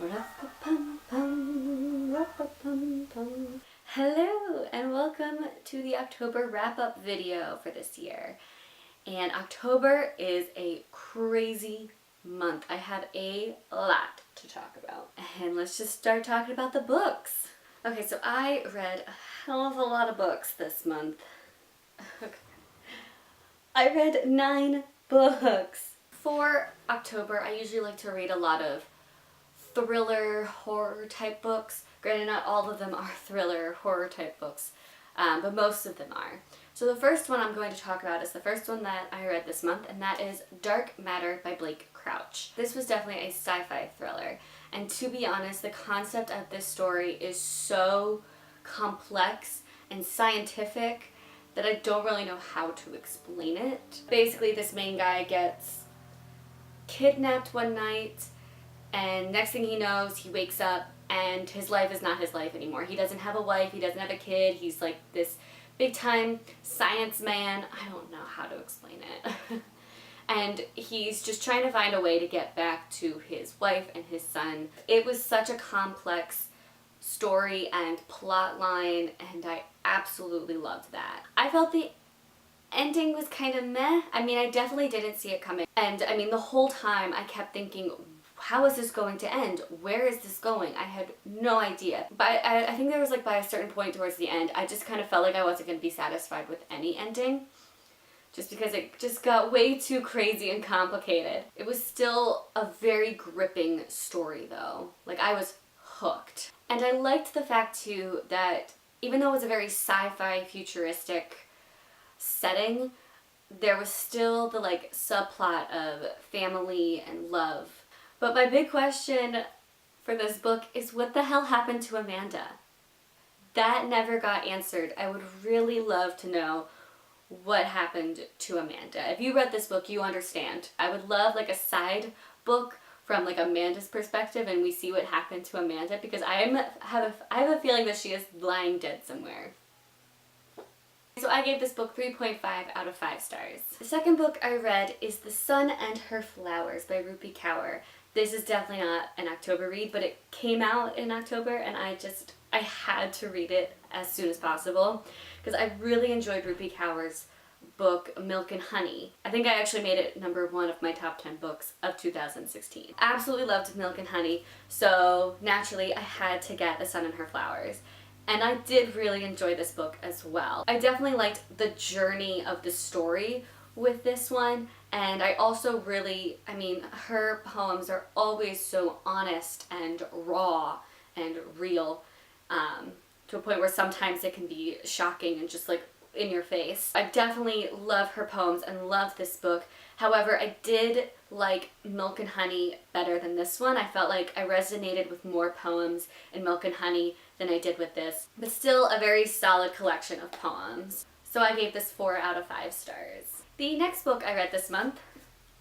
Hello and welcome to the October wrap-up video for this year. And October is a crazy month. I have a lot to talk about. And let's just start talking about the books. Okay, so I read a hell of a lot of books this month. Okay. I read 9 books. For October, I usually like to read a lot of thriller, horror type books. Granted, not all of them are thriller, horror type books, but most of them are. So the first one I'm going to talk about is the first one that I read this month, and that is Dark Matter by Blake Crouch. This was definitely a sci-fi thriller, and to be honest, the concept of this story is so complex and scientific that I don't really know how to explain it. Basically, this main guy gets kidnapped one night, and next thing he knows, he wakes up and his life is not his life anymore. He doesn't have a wife, he doesn't have a kid, he's like this big time science man. I don't know how to explain it. And he's just trying to find a way to get back to his wife and his son. It was such a complex story and plot line, and I absolutely loved that. I felt the ending was kind of meh. I mean, I definitely didn't see it coming. And I mean, the whole time I kept thinking, how is this going to end? Where is this going? I had no idea. But I think there was like by a certain point towards the end, I just kind of felt like I wasn't going to be satisfied with any ending. Just because it just got way too crazy and complicated. It was still a very gripping story though. Like, I was hooked. And I liked the fact too that even though it was a very sci-fi futuristic setting, there was still the like subplot of family and love. But my big question for this book is, what the hell happened to Amanda? That never got answered. I would really love to know what happened to Amanda. If you read this book, you understand. I would love like a side book from like Amanda's perspective and we see what happened to Amanda, because I have a feeling that she is lying dead somewhere. So I gave this book 3.5 out of 5 stars. The second book I read is The Sun and Her Flowers by Rupi Kaur. This is definitely not an October read, but it came out in October and I had to read it as soon as possible because I really enjoyed Rupi Kaur's book Milk and Honey. I think I actually made it number 1 of my top 10 books of 2016. Absolutely loved Milk and Honey, so naturally I had to get The Sun and Her Flowers. And I did really enjoy this book as well. I definitely liked the journey of the story with this one, and I also really, I mean, her poems are always so honest and raw and real, to a point where sometimes it can be shocking and just like in your face. I definitely love her poems and love this book. However, I did like Milk and Honey better than this one. I felt like I resonated with more poems in Milk and Honey than I did with this, but still a very solid collection of poems. So I gave this 4 out of 5 stars. The next book I read this month,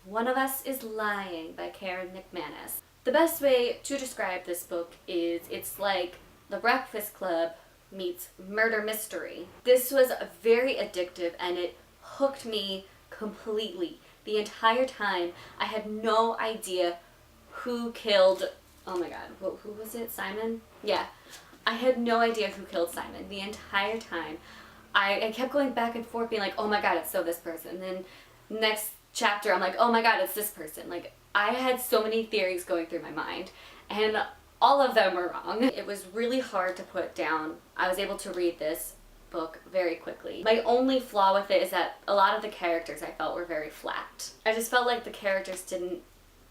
One of Us is Lying by Karen McManus. The best way to describe this book is it's like The Breakfast Club meets murder mystery. This was very addictive and it hooked me completely. The entire time I had no idea who killed, oh my god, who was it? Simon? Yeah. I had no idea who killed Simon the entire time. I kept going back and forth being like, oh my god, it's so this person. And then next chapter I'm like, oh my god, it's this person. Like, I had so many theories going through my mind and all of them were wrong. It was really hard to put down. I was able to read this book very quickly. My only flaw with it is that a lot of the characters I felt were very flat. I just felt like the characters didn't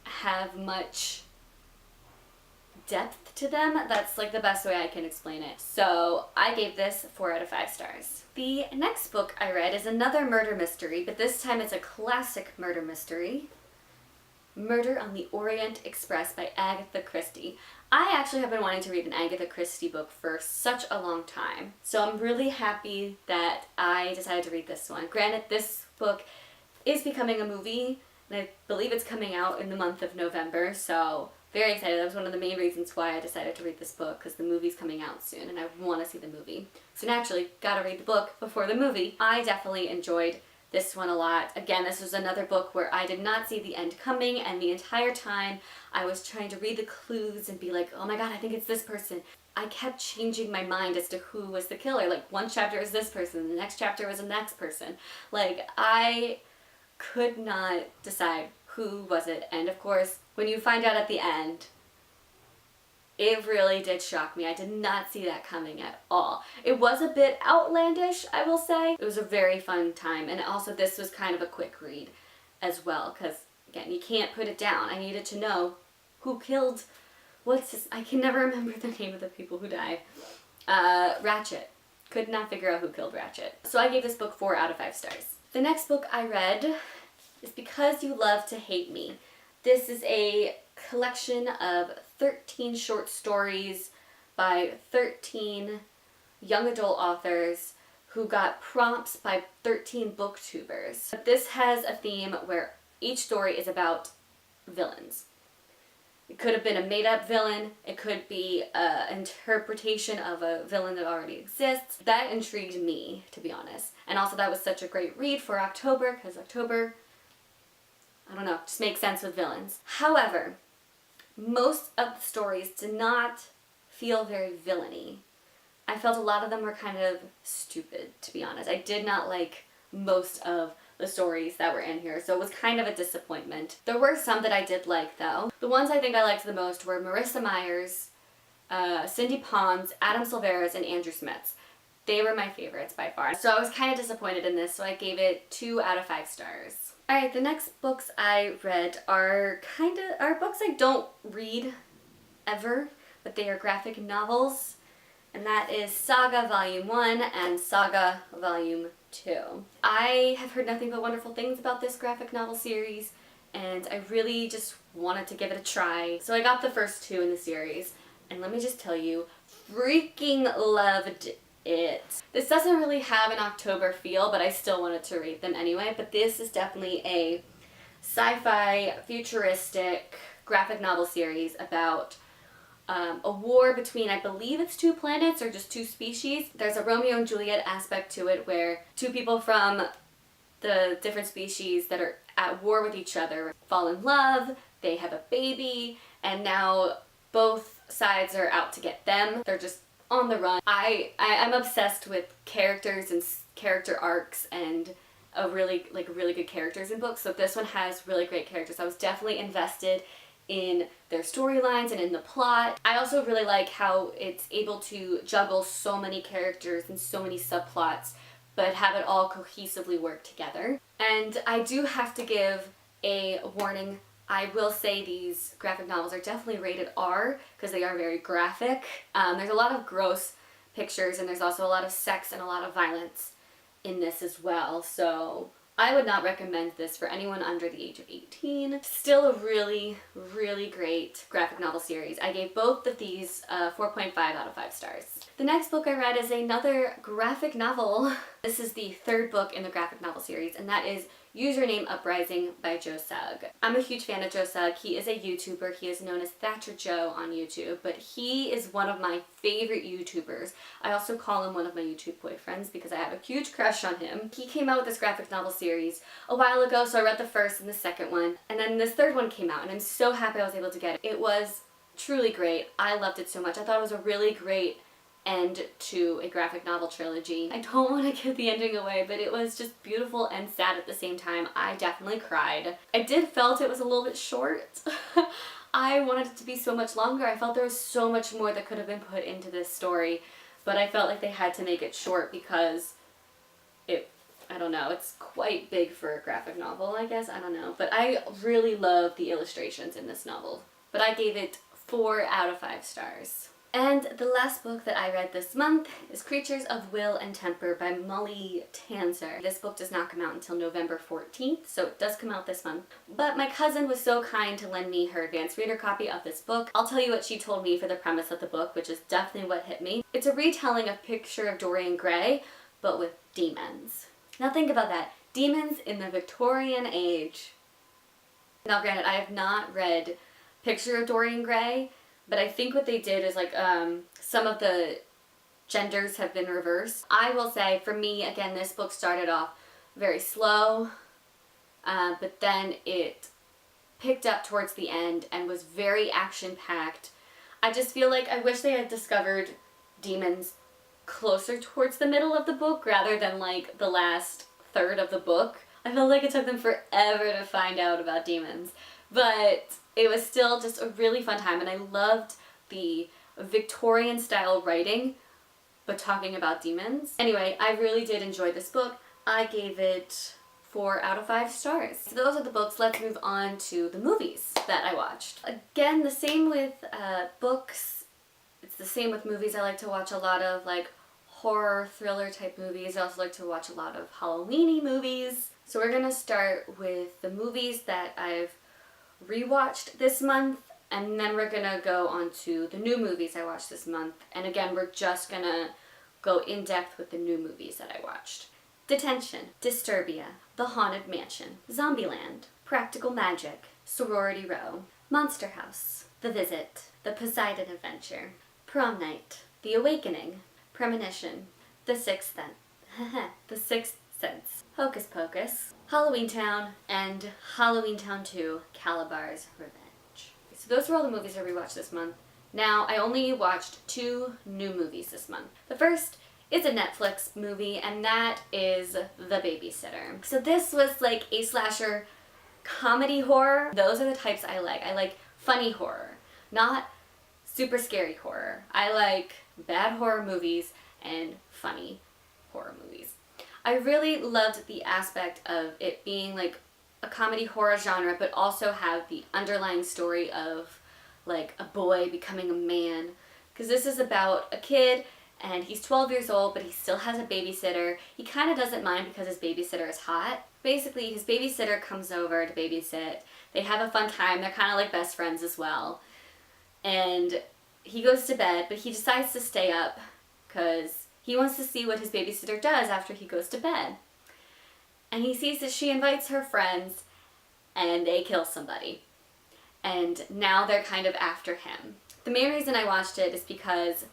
have much depth to them. That's like the best way I can explain it. So I gave this 4 out of 5 stars. The next book I read is another murder mystery, but this time it's a classic murder mystery. Murder on the Orient Express by Agatha Christie. I actually have been wanting to read an Agatha Christie book for such a long time, so I'm really happy that I decided to read this one. Granted, this book is becoming a movie, and I believe it's coming out in the month of November, so very excited. That was one of the main reasons why I decided to read this book, because the movie's coming out soon and I want to see the movie. So naturally, gotta read the book before the movie. I definitely enjoyed this one a lot. Again, this was another book where I did not see the end coming, and the entire time I was trying to read the clues and be like, oh my god, I think it's this person. I kept changing my mind as to who was the killer. Like, one chapter was this person, the next chapter was the next person. Like, I could not decide who was it. And of course, when you find out at the end, it really did shock me. I did not see that coming at all. It was a bit outlandish, I will say. It was a very fun time, and also this was kind of a quick read as well, because again, you can't put it down. I needed to know who killed, I can never remember the name of the people who die. Ratchet. Could not figure out who killed Ratchet. So I gave this book 4 out of 5 stars. The next book I read is Because You Love to Hate Me. This is a collection of 13 short stories by 13 young adult authors who got prompts by 13 booktubers. This has a theme where each story is about villains. It could have been a made-up villain, it could be an interpretation of a villain that already exists. That intrigued me, to be honest. And also that was such a great read for October, because October, I don't know, just makes sense with villains. However, most of the stories did not feel very villainy. I felt a lot of them were kind of stupid, to be honest. I did not like most of the stories that were in here, so it was kind of a disappointment. There were some that I did like, though. The ones I think I liked the most were Marissa Meyer's, Cindy Pond's, Adam Silvera's, and Andrew Smith's. They were my favorites by far. So I was kind of disappointed in this, so I gave it 2 out of 5 stars. Alright, the next books I read are books I don't read ever, but they are graphic novels. And that is Saga Volume 1 and Saga Volume 2. I have heard nothing but wonderful things about this graphic novel series, and I really just wanted to give it a try. So I got the first 2 in the series, and let me just tell you, freaking loved it. This doesn't really have an October feel, but I still wanted to read them anyway. But this is definitely a sci-fi, futuristic graphic novel series about a war between, I believe it's 2 planets or just 2 species. There's a Romeo and Juliet aspect to it where 2 people from the different species that are at war with each other fall in love, they have a baby, and now both sides are out to get them. They're just on the run. I'm obsessed with characters and character arcs and really good characters in books, so this one has really great characters. I was definitely invested in their storylines and in the plot. I also really like how it's able to juggle so many characters and so many subplots, but have it all cohesively work together. And I do have to give a warning. I will say these graphic novels are definitely rated R because they are very graphic. There's a lot of gross pictures, and there's also a lot of sex and a lot of violence in this as well. So I would not recommend this for anyone under the age of 18. Still a really, really great graphic novel series. I gave both of these 4.5 out of 5 stars. The next book I read is another graphic novel. This is the 3rd book in the graphic novel series, and that is Username Uprising by Joe Sugg. I'm a huge fan of Joe Sugg. He is a YouTuber. He is known as Thatcher Joe on YouTube, but he is one of my favorite YouTubers. I also call him one of my YouTube boyfriends because I have a huge crush on him. He came out with this graphic novel series a while ago, so I read the first and the second one, and then this 3rd one came out, and I'm so happy I was able to get it. It was truly great. I loved it so much. I thought it was a really great end to a graphic novel trilogy. I don't want to give the ending away, but it was just beautiful and sad at the same time. I definitely cried. I did felt it was a little bit short. I wanted it to be so much longer. I felt there was so much more that could have been put into this story, but I felt like they had to make it short because I don't know, it's quite big for a graphic novel, I guess. I don't know. But I really love the illustrations in this novel. But I gave it 4 out of 5 stars. And the last book that I read this month is Creatures of Will and Temper by Molly Tanzer. This book does not come out until November 14th, so it does come out this month. But my cousin was so kind to lend me her advanced reader copy of this book. I'll tell you what she told me for the premise of the book, which is definitely what hit me. It's a retelling of Picture of Dorian Gray, but with demons. Now think about that. Demons in the Victorian age. Now granted, I have not read Picture of Dorian Gray, but I think what they did is like some of the genders have been reversed. I will say, for me, again, this book started off very slow, but then it picked up towards the end and was very action-packed. I just feel like I wish they had discovered demons closer towards the middle of the book rather than like the last third of the book. I felt like it took them forever to find out about demons, but it was still just a really fun time, and I loved the Victorian style writing but talking about demons. Anyway, I really did enjoy this book. I gave it 4 out of 5 stars. So those are the books. Let's move on to the movies that I watched. Again, the same with books. It's the same with movies. I like to watch a lot of like horror, thriller type movies. I also like to watch a lot of Halloween-y movies. So we're gonna start with the movies that I've rewatched this month, and then we're gonna go on to the new movies I watched this month. And again, we're just gonna go in depth with the new movies that I watched. Detention, Disturbia, The Haunted Mansion, Zombieland, Practical Magic, Sorority Row, Monster House, The Visit, The Poseidon Adventure, Prom Night, The Awakening, Premonition, The Sixth Sense, Hocus Pocus, Halloween Town, and Halloween Town 2, Calabar's Revenge. So those were all the movies I rewatched this month. Now, I only watched 2 new movies this month. The first is a Netflix movie, and that is The Babysitter. So this was like a slasher comedy horror. Those are the types I like. I like funny horror, not super scary horror. I like bad horror movies and funny horror movies. I really loved the aspect of it being like a comedy horror genre, but also have the underlying story of like a boy becoming a man. Because this is about a kid, and he's 12 years old, but he still has a babysitter. He kind of doesn't mind because his babysitter is hot. Basically, his babysitter comes over to babysit. They have a fun time. They're kind of like best friends as well. And he goes to bed, but he decides to stay up because he wants to see what his babysitter does after he goes to bed. And he sees that she invites her friends, and they kill somebody. And now they're kind of after him. The main reason I watched it is because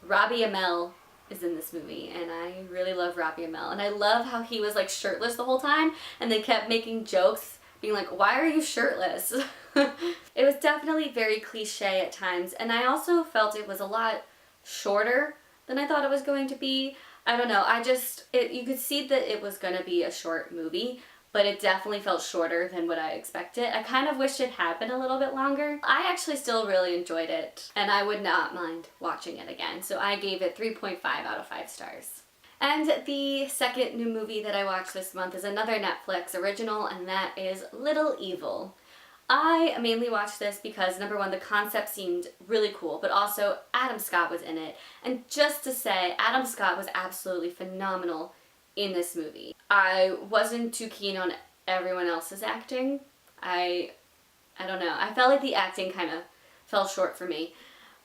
Robbie Amell is in this movie, and I really love Robbie Amell. And I love how he was like shirtless the whole time, and they kept making jokes, being like, why are you shirtless? It was definitely very cliche at times, and I also felt it was a lot shorter than I thought it was going to be. I don't know, you could see that it was going to be a short movie, but it definitely felt shorter than what I expected. I kind of wished it had been a little bit longer. I actually still really enjoyed it, and I would not mind watching it again. So I gave it 3.5 out of 5 stars. And the second new movie that I watched this month is another Netflix original, and that is Little Evil. I mainly watched this because, number one, the concept seemed really cool, but also Adam Scott was in it. And just to say, Adam Scott was absolutely phenomenal in this movie. I wasn't too keen on everyone else's acting. I don't know. I felt like the acting kind of fell short for me.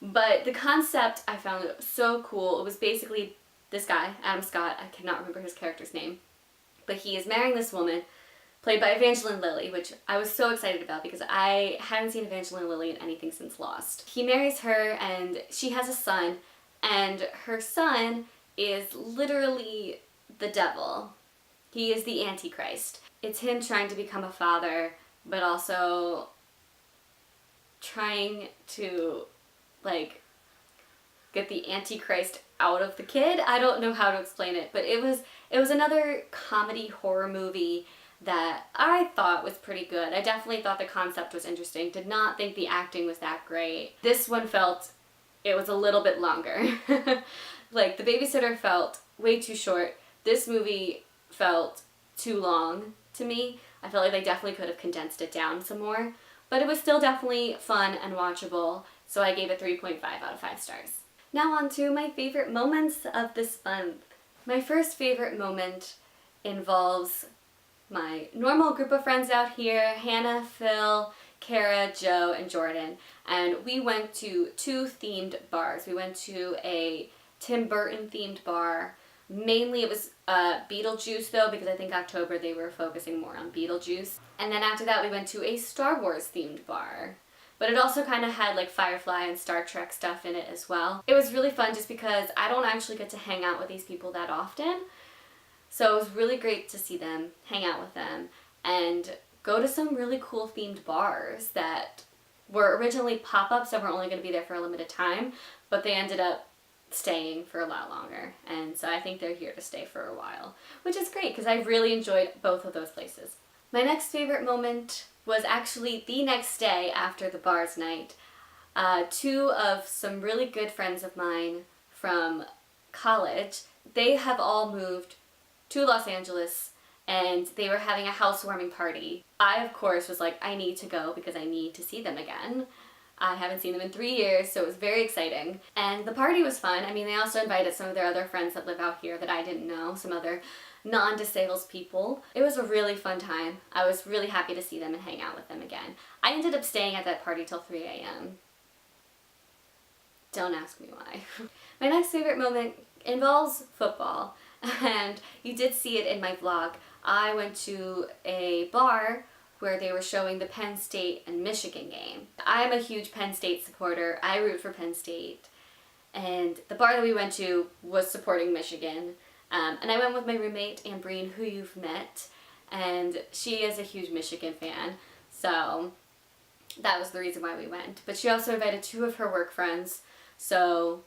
But the concept I found so cool. It was basically this guy, Adam Scott, I cannot remember his character's name, but he is marrying this woman played by Evangeline Lilly, which I was so excited about because I hadn't seen Evangeline Lilly in anything since Lost. He marries her, and she has a son, and her son is literally the devil. He is the Antichrist. It's him trying to become a father, but also trying to, like, get the Antichrist out of the kid. I don't know how to explain it, but it was another comedy horror movie that I thought was pretty good. I definitely thought the concept was interesting. Did not think the acting was that great. This one felt it was a little bit longer. Like, The Babysitter felt way too short. This movie felt too long to me. I felt like they definitely could have condensed it down some more, but it was still definitely fun and watchable, so I gave it 3.5 out of 5 stars. Now on to my favorite moments of this month. My first favorite moment involves my normal group of friends out here, Hannah, Phil, Kara, Joe, and Jordan, and we went to 2 themed bars. We went to a Tim Burton themed bar. Mainly it was Beetlejuice though, because I think October they were focusing more on Beetlejuice. And then after that we went to a Star Wars themed bar. But it also kind of had like Firefly and Star Trek stuff in it as well. It was really fun just because I don't actually get to hang out with these people that often. So it was really great to see them, hang out with them, and go to some really cool themed bars that were originally pop-ups that were only going to be there for a limited time, but they ended up staying for a lot longer. And so I think they're here to stay for a while, which is great because I really enjoyed both of those places. My next favorite moment was actually the next day after the bars night. Two of some really good friends of mine from college, they have all moved to Los Angeles and they were having a housewarming party. I, of course, was like, I need to go because I need to see them again. I haven't seen them in 3 years, so it was very exciting. And the party was fun. I mean, they also invited some of their other friends that live out here that I didn't know, some other non-disabled people. It was a really fun time. I was really happy to see them and hang out with them again. I ended up staying at that party till 3 a.m. Don't ask me why. My next favorite moment involves football, and you did see it in my vlog. I went to a bar where they were showing the Penn State and Michigan game. I'm a huge Penn State supporter. I root for Penn State. And the bar that we went to was supporting Michigan. And I went with my roommate, Ambreen, who you've met. And she is a huge Michigan fan. So that was the reason why we went. But she also invited two of her work friends. So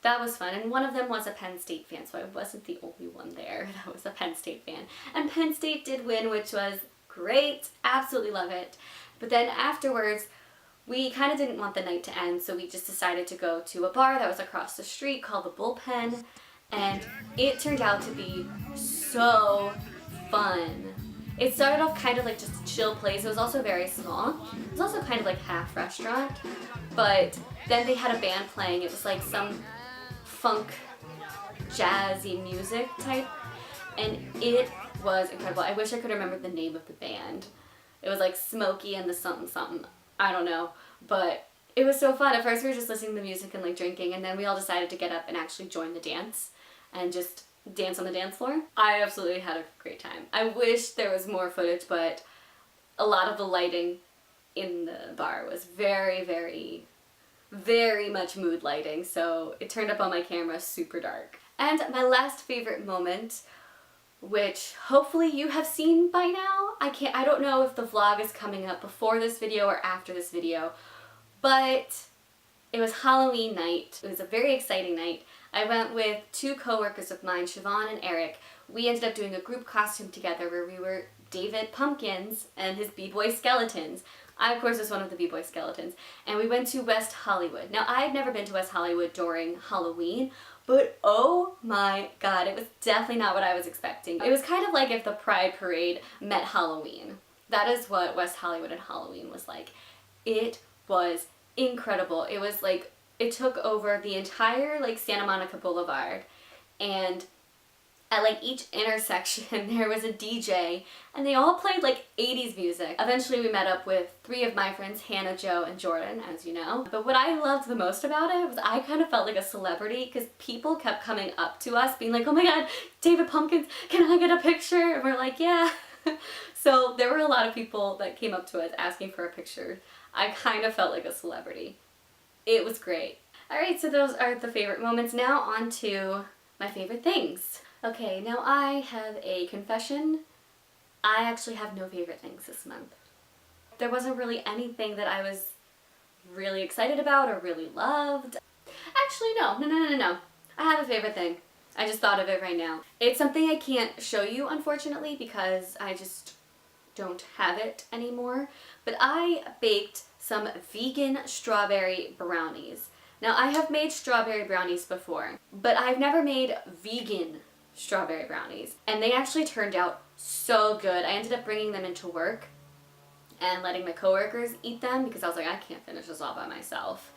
that was fun. And one of them was a Penn State fan. So I wasn't the only one there that was a Penn State fan. And Penn State did win, which was great. Absolutely love it. But then afterwards, we kind of didn't want the night to end, so we just decided to go to a bar that was across the street called the Bullpen, and it turned out to be so fun. It started off kind of like just a chill place. It was also very small. It was also kind of like half restaurant, but then they had a band playing. It was like some funk, jazzy music type, and it was incredible. I wish I could remember the name of the band. It was like Smokey and the something something. I don't know. But it was so fun. At first we were just listening to music and like drinking, and then we all decided to get up and actually join the dance and just dance on the dance floor. I absolutely had a great time. I wish there was more footage, but a lot of the lighting in the bar was very, very, very much mood lighting, so it turned up on my camera super dark. And my last favorite moment, which hopefully you have seen by now. I don't know if the vlog is coming up before this video or after this video, but it was Halloween night. It was a very exciting night. I went with two co-workers of mine, Siobhan and Eric. We ended up doing a group costume together where we were David Pumpkins and his B-boy skeletons. I, of course, was one of the B-boy skeletons. And we went to West Hollywood. Now, I had never been to West Hollywood during Halloween, but oh my god, it was definitely not what I was expecting. It was kind of like if the Pride Parade met Halloween. That is what West Hollywood and Halloween was like. It was incredible. It was like, it took over the entire like Santa Monica Boulevard, and at like each intersection there was a DJ, and they all played like 80s music. Eventually we met up with three of my friends, Hannah, Joe, and Jordan, as you know. But what I loved the most about it was I kind of felt like a celebrity because people kept coming up to us being like, oh my god, David Pumpkins, can I get a picture? And we're like, yeah. So there were a lot of people that came up to us asking for a picture. I kind of felt like a celebrity. It was great. Alright, so those are the favorite moments. Now on to my favorite things. Okay, now I have a confession. I actually have no favorite things this month. There wasn't really anything that I was really excited about or really loved. Actually, no. I have a favorite thing. I just thought of it right now. It's something I can't show you, unfortunately, because I just don't have it anymore. But I baked some vegan strawberry brownies. Now, I have made strawberry brownies before, but I've never made vegan strawberry brownies, and they actually turned out so good. I ended up bringing them into work and letting my coworkers eat them because I was like, I can't finish this all by myself.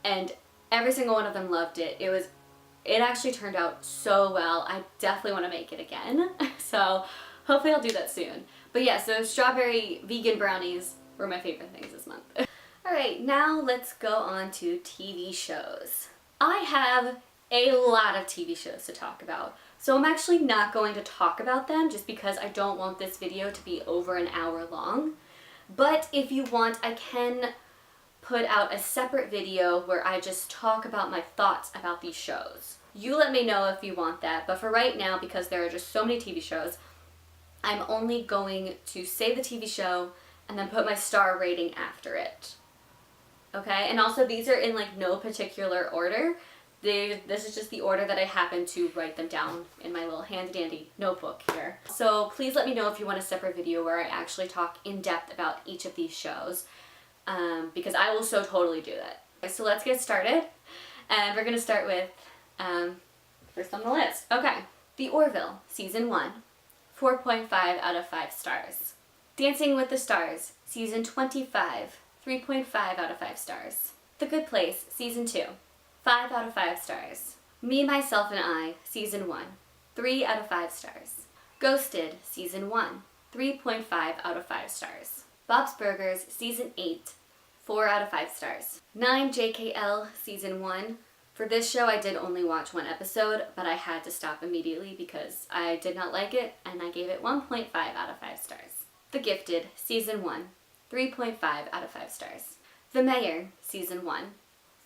And every single one of them loved it. It actually turned out so well. I definitely want to make it again. So hopefully I'll do that soon. But yeah, so strawberry vegan brownies were my favorite things this month. Alright, now let's go on to TV shows. I have a lot of TV shows to talk about. So I'm actually not going to talk about them just because I don't want this video to be over an hour long. But if you want, I can put out a separate video where I just talk about my thoughts about these shows. You let me know if you want that, but for right now, because there are just so many TV shows, I'm only going to say the TV show and then put my star rating after it. Okay, and also these are in like no particular order. This is just the order that I happen to write them down in my little handy dandy notebook here. So please let me know if you want a separate video where I actually talk in depth about each of these shows, because I will so totally do that. Okay, so let's get started, and we're gonna start with first on the list. Okay, The Orville, Season 1, 4.5 out of 5 stars. Dancing with the Stars, Season 25, 3.5 out of 5 stars. The Good Place, Season 2, 5 out of 5 stars. Me, Myself, and I, Season 1, 3 out of 5 stars. Ghosted, Season 1, 3.5 out of 5 stars. Bob's Burgers, Season 8, 4 out of 5 stars. 9JKL, Season 1. For this show, I did only watch one episode, but I had to stop immediately because I did not like it, and I gave it 1.5 out of 5 stars. The Gifted, Season 1, 3.5 out of 5 stars. The Mayor, Season 1,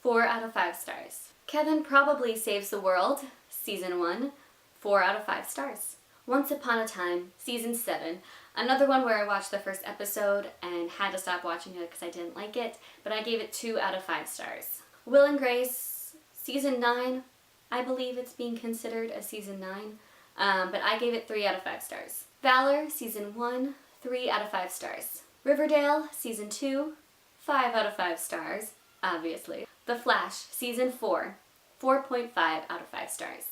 4 out of 5 stars. Kevin Probably Saves the World, Season 1, 4 out of 5 stars. Once Upon a Time, Season 7, another one where I watched the first episode and had to stop watching it because I didn't like it, but I gave it 2 out of 5 stars. Will and Grace, Season 9, I believe it's being considered a Season 9, but I gave it 3 out of 5 stars. Valor, Season 1, 3 out of 5 stars. Riverdale, Season 2, 5 out of 5 stars, obviously. The Flash, Season 4, 4.5 out of 5 stars.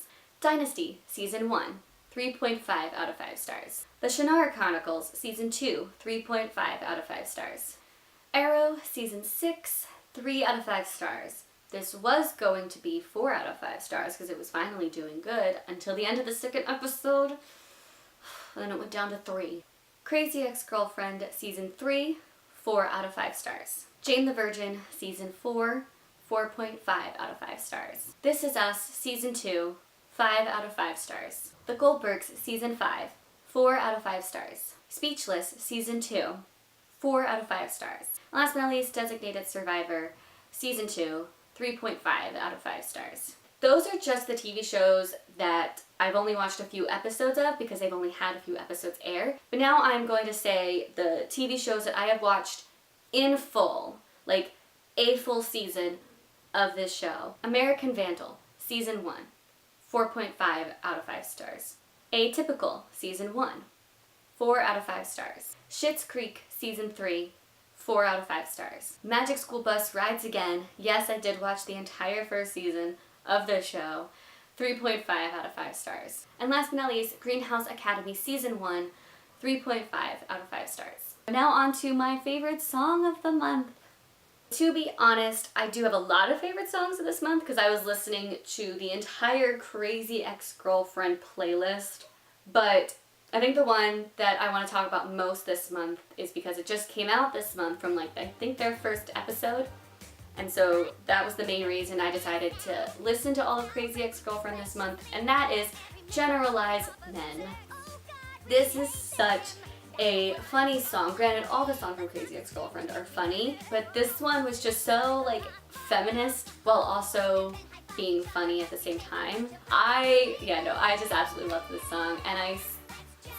Dynasty, Season 1, 3.5 out of 5 stars. The Shannara Chronicles, Season 2, 3.5 out of 5 stars. Arrow, Season 6, 3 out of 5 stars. This was going to be 4 out of 5 stars because it was finally doing good until the end of the second episode. Then it went down to 3. Crazy Ex-Girlfriend, Season 3, 4 out of 5 stars. Jane the Virgin, Season 4, 4.5 out of 5 stars. This Is Us, Season 2, 5 out of 5 stars. The Goldbergs, Season 5, 4 out of 5 stars. Speechless, Season 2, 4 out of 5 stars. Last but not least, Designated Survivor, Season 2, 3.5 out of 5 stars. Those are just the TV shows that I've only watched a few episodes of because they've only had a few episodes air. But now I'm going to say the TV shows that I have watched in full, like a full season of this show. American Vandal, Season 1, 4.5 out of 5 stars. Atypical, Season 1, 4 out of 5 stars. Schitt's Creek, Season 3, 4 out of 5 stars. Magic School Bus Rides Again. Yes, I did watch the entire first season of this show. 3.5 out of 5 stars. And last but not least, Greenhouse Academy Season 1, 3.5 out of 5 stars. Now on to my favorite song of the month. To be honest, I do have a lot of favorite songs of this month because I was listening to the entire Crazy Ex-Girlfriend playlist, but I think the one that I want to talk about most this month is because it just came out this month from like, I think their first episode. And so that was the main reason I decided to listen to all of Crazy Ex-Girlfriend this month, and that is Generalize Men. This is such a funny song. Granted, all the songs from Crazy Ex-Girlfriend are funny, but this one was just so like feminist while also being funny at the same time. I just absolutely love this song, and I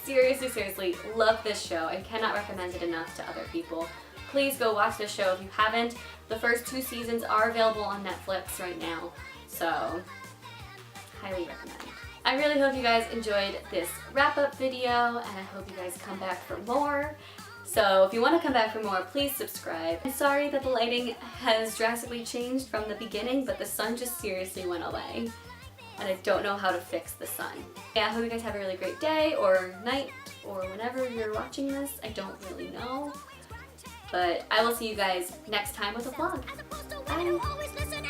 seriously love this show and cannot recommend it enough to other people. Please go watch this show if you haven't. The first 2 seasons are available on Netflix right now, so highly recommend. I really hope you guys enjoyed this wrap-up video, and I hope you guys come back for more. So if you want to come back for more, please subscribe. I'm sorry that the lighting has drastically changed from the beginning, but the sun just seriously went away, and I don't know how to fix the sun. Yeah, I hope you guys have a really great day or night or whenever you're watching this. I don't really know. But I will see you guys next time with a vlog. Bye!